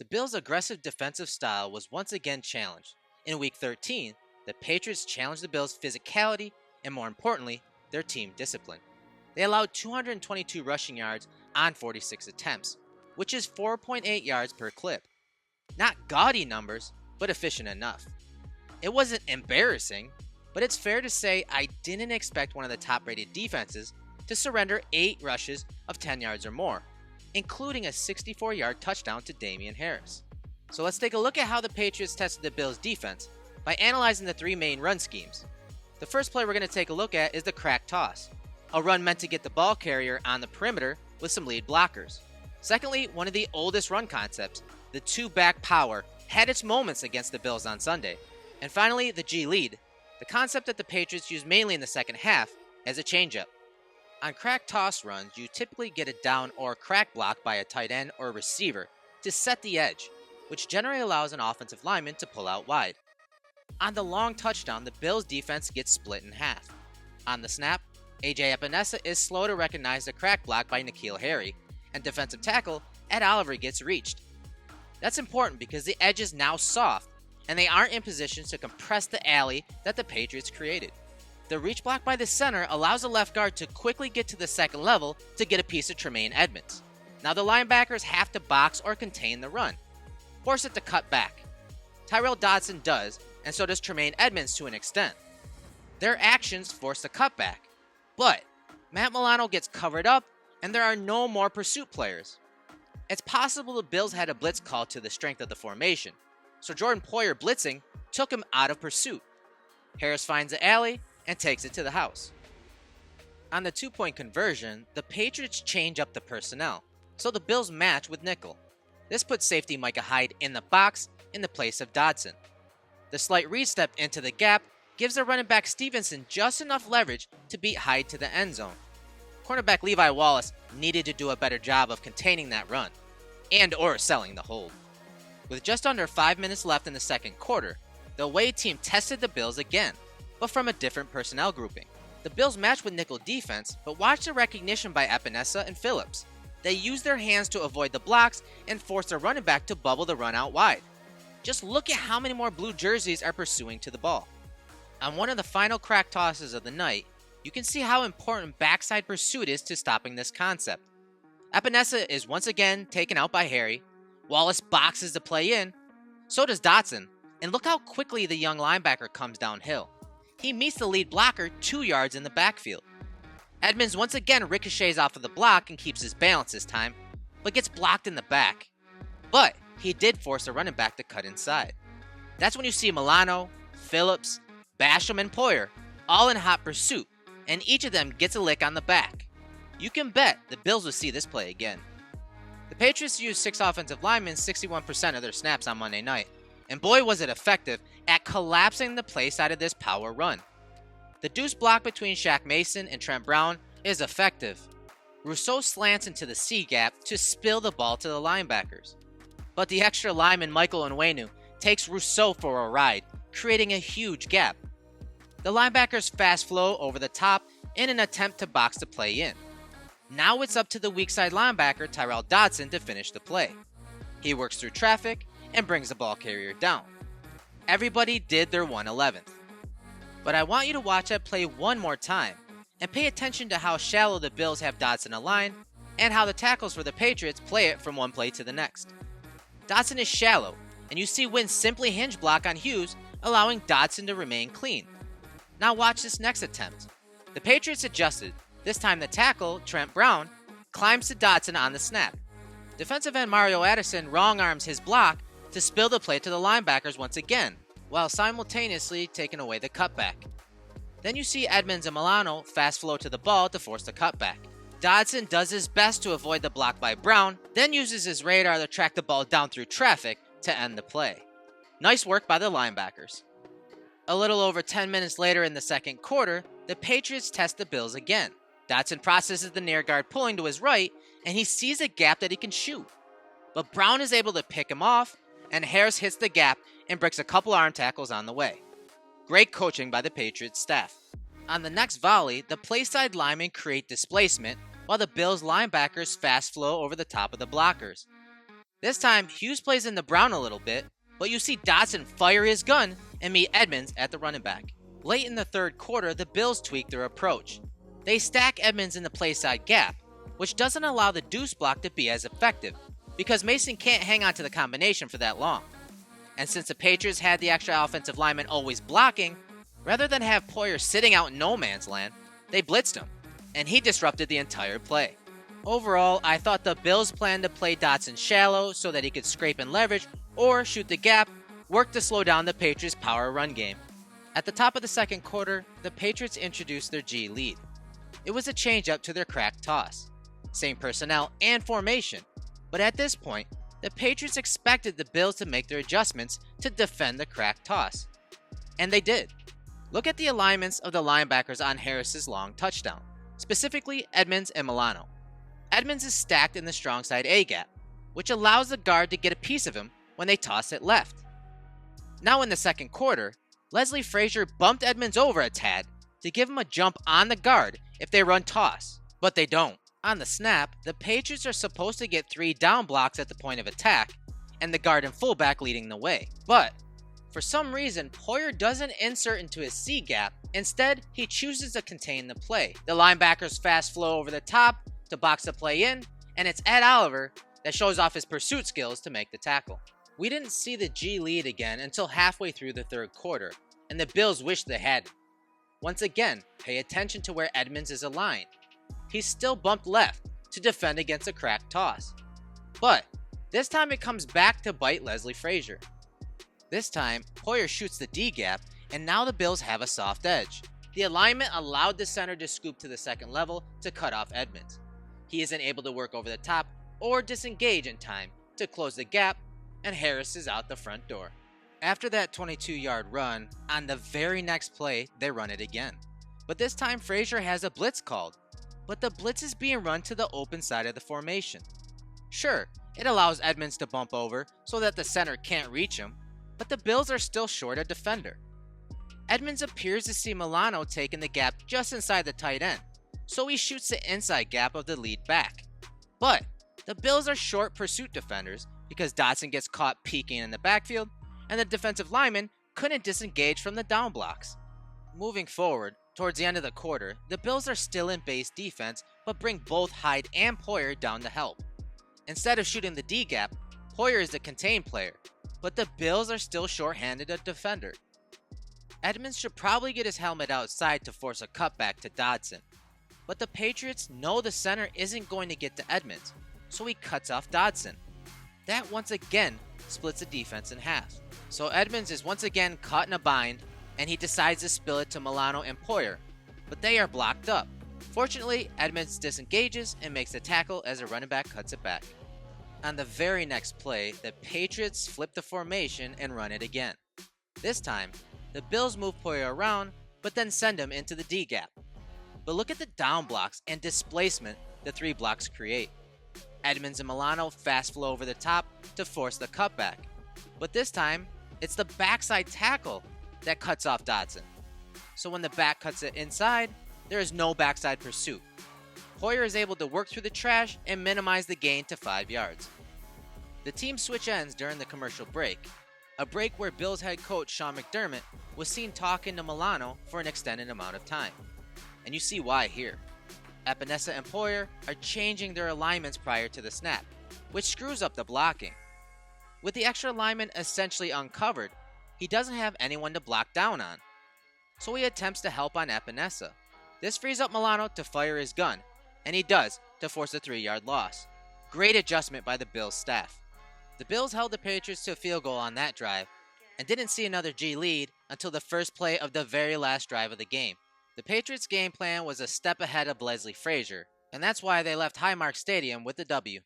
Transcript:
The Bills' aggressive defensive style was once again challenged. In Week 13, the Patriots challenged the Bills' physicality and, more importantly, their team discipline. They allowed 222 rushing yards on 46 attempts, which is 4.8 yards per clip. Not gaudy numbers, but efficient enough. It wasn't embarrassing, but it's fair to say I didn't expect one of the top-rated defenses to surrender 8 rushes of 10 yards or more, including a 64-yard touchdown to Damian Harris. So let's take a look at how the Patriots tested the Bills' defense by analyzing the 3 main run schemes. The first play we're going to take a look at is the crack toss, a run meant to get the ball carrier on the perimeter with some lead blockers. Secondly, one of the oldest run concepts, the 2-back power, had its moments against the Bills on Sunday. And finally, the G lead, the concept that the Patriots use mainly in the second half as a changeup. On crack toss runs, you typically get a down or crack block by a tight end or receiver to set the edge, which generally allows an offensive lineman to pull out wide. On the long touchdown, the Bills' defense gets split in half. On the snap, A.J. Epinesa is slow to recognize the crack block by N'Keal Harry, and defensive tackle Ed Oliver gets reached. That's important because the edge is now soft, and they aren't in position to compress the alley that the Patriots created. The reach block by the center allows the left guard to quickly get to the second level to get a piece of Tremaine Edmonds. Now the linebackers have to box or contain the run, force it to cut back. Tyrel Dodson does, and so does Tremaine Edmonds to an extent. Their actions force the cutback, but Matt Milano gets covered up and there are no more pursuit players. It's possible the Bills had a blitz call to the strength of the formation, so Jordan Poyer blitzing took him out of pursuit. Harris finds the alley and takes it to the house. On the 2-point conversion, the Patriots change up the personnel, so the Bills match with nickel. This puts safety Micah Hyde in the box in the place of Dodson. The slight read step into the gap gives the running back Stevenson just enough leverage to beat Hyde to the end zone. Cornerback Levi Wallace needed to do a better job of containing that run, and or selling the hold. With just under 5 minutes left in the second quarter, the away team tested the Bills again, but from a different personnel grouping. The Bills matched with nickel defense, but watch the recognition by Epinesa and Phillips. They used their hands to avoid the blocks and forced the running back to bubble the run out wide. Just look at how many more blue jerseys are pursuing to the ball. On one of the final crack tosses of the night, you can see how important backside pursuit is to stopping this concept. Epinesa is once again taken out by Harry. Wallace boxes the play in. So does Dodson. And look how quickly the young linebacker comes downhill. He meets the lead blocker 2 yards in the backfield. Edmonds once again ricochets off of the block and keeps his balance this time, but gets blocked in the back. But he did force the running back to cut inside. That's when you see Milano, Phillips, Basham, and Poyer all in hot pursuit, and each of them gets a lick on the back. You can bet the Bills will see this play again. The Patriots used 6 offensive linemen 61% of their snaps on Monday night, and boy was it effective at collapsing the play side of this power run. The deuce block between Shaq Mason and Trent Brown is effective. Rousseau slants into the C gap to spill the ball to the linebackers. But the extra lineman Michael Onwenu takes Rousseau for a ride, creating a huge gap. The linebackers fast flow over the top in an attempt to box the play in. Now it's up to the weak side linebacker Tyrel Dodson to finish the play. He works through traffic and brings the ball carrier down. Everybody did their 1/11th. But I want you to watch that play one more time and pay attention to how shallow the Bills have Dodson aligned and how the tackles for the Patriots play it from one play to the next. Dodson is shallow, and you see Wynn simply hinge block on Hughes, allowing Dodson to remain clean. Now watch this next attempt. The Patriots adjusted. This time the tackle, Trent Brown, climbs to Dodson on the snap. Defensive end Mario Addison wrong arms his block to spill the play to the linebackers once again, while simultaneously taking away the cutback. Then you see Edmonds and Milano fast flow to the ball to force the cutback. Dodson does his best to avoid the block by Brown, then uses his radar to track the ball down through traffic to end the play. Nice work by the linebackers. A little over 10 minutes later in the second quarter, the Patriots test the Bills again. Dodson processes the near guard pulling to his right, and he sees a gap that he can shoot. But Brown is able to pick him off, and Harris hits the gap and breaks a couple arm tackles on the way. Great coaching by the Patriots staff. On the next volley, the playside linemen create displacement, while the Bills linebackers fast flow over the top of the blockers. This time, Hughes plays in the brown a little bit, but you see Dotson fire his gun and meet Edmonds at the running back. Late in the third quarter, the Bills tweak their approach. They stack Edmonds in the play side gap, which doesn't allow the deuce block to be as effective, because Mason can't hang on to the combination for that long. And since the Patriots had the extra offensive lineman always blocking, rather than have Poyer sitting out in no man's land, they blitzed him, and he disrupted the entire play. Overall, I thought the Bills' plan to play Dotson shallow so that he could scrape and leverage or shoot the gap worked to slow down the Patriots' power run game. At the top of the second quarter, the Patriots introduced their G lead. It was a change-up to their crack toss. Same personnel and formation, but at this point, the Patriots expected the Bills to make their adjustments to defend the crack toss. And they did. Look at the alignments of the linebackers on Harris's long touchdown, specifically Edmonds and Milano. Edmonds is stacked in the strong side A-gap, which allows the guard to get a piece of him when they toss it left. Now in the second quarter, Leslie Frazier bumped Edmonds over a tad to give him a jump on the guard if they run toss, but they don't. On the snap, the Patriots are supposed to get 3 down blocks at the point of attack, and the guard and fullback leading the way. But for some reason, Poyer doesn't insert into his C gap. Instead, he chooses to contain the play. The linebackers fast flow over the top to box the play in, and it's Ed Oliver that shows off his pursuit skills to make the tackle. We didn't see the G lead again until halfway through the third quarter, and the Bills wished they had. Once again, pay attention to where Edmonds is aligned. He's still bumped left to defend against a cracked toss. But this time it comes back to bite Leslie Frazier. This time, Poyer shoots the D gap, and now the Bills have a soft edge. The alignment allowed the center to scoop to the second level to cut off Edmonds. He isn't able to work over the top or disengage in time to close the gap, and Harris is out the front door. After that 22-yard run, on the very next play, they run it again. But this time Frazier has a blitz called, but the blitz is being run to the open side of the formation. Sure, it allows Edmonds to bump over so that the center can't reach him, but the Bills are still short a defender. Edmonds appears to see Milano taking the gap just inside the tight end, so he shoots the inside gap of the lead back. But the Bills are short pursuit defenders because Dotson gets caught peeking in the backfield, and the defensive lineman couldn't disengage from the down blocks. Moving forward, towards the end of the quarter, the Bills are still in base defense, but bring both Hyde and Poyer down to help. Instead of shooting the D gap, Poyer is the contained player, but the Bills are still short-handed at defender. Edmonds should probably get his helmet outside to force a cutback to Dotson, but the Patriots know the center isn't going to get to Edmonds, so he cuts off Dotson. That once again splits the defense in half. So Edmonds is once again caught in a bind, and he decides to spill it to Milano and Poyer, but they are blocked up. Fortunately, Edmonds disengages and makes the tackle as a running back cuts it back. On the very next play, the Patriots flip the formation and run it again. This time, the Bills move Poyer around, but then send him into the D gap. But look at the down blocks and displacement the 3 blocks create. Edmonds and Milano fast flow over the top to force the cutback, but this time, it's the backside tackle that cuts off Dotson. So when the back cuts it inside, there is no backside pursuit. Poyer is able to work through the trash and minimize the gain to 5 yards. The team switch ends during the commercial break, a break where Bills head coach Sean McDermott was seen talking to Milano for an extended amount of time. And you see why here. Epinesa and Poyer are changing their alignments prior to the snap, which screws up the blocking. With the extra lineman essentially uncovered, he doesn't have anyone to block down on, so he attempts to help on Epinesa. This frees up Milano to fire his gun, and he does to force a 3-yard loss. Great adjustment by the Bills staff. The Bills held the Patriots to a field goal on that drive, and didn't see another G lead until the first play of the very last drive of the game. The Patriots' game plan was a step ahead of Leslie Frazier, and that's why they left Highmark Stadium with the W.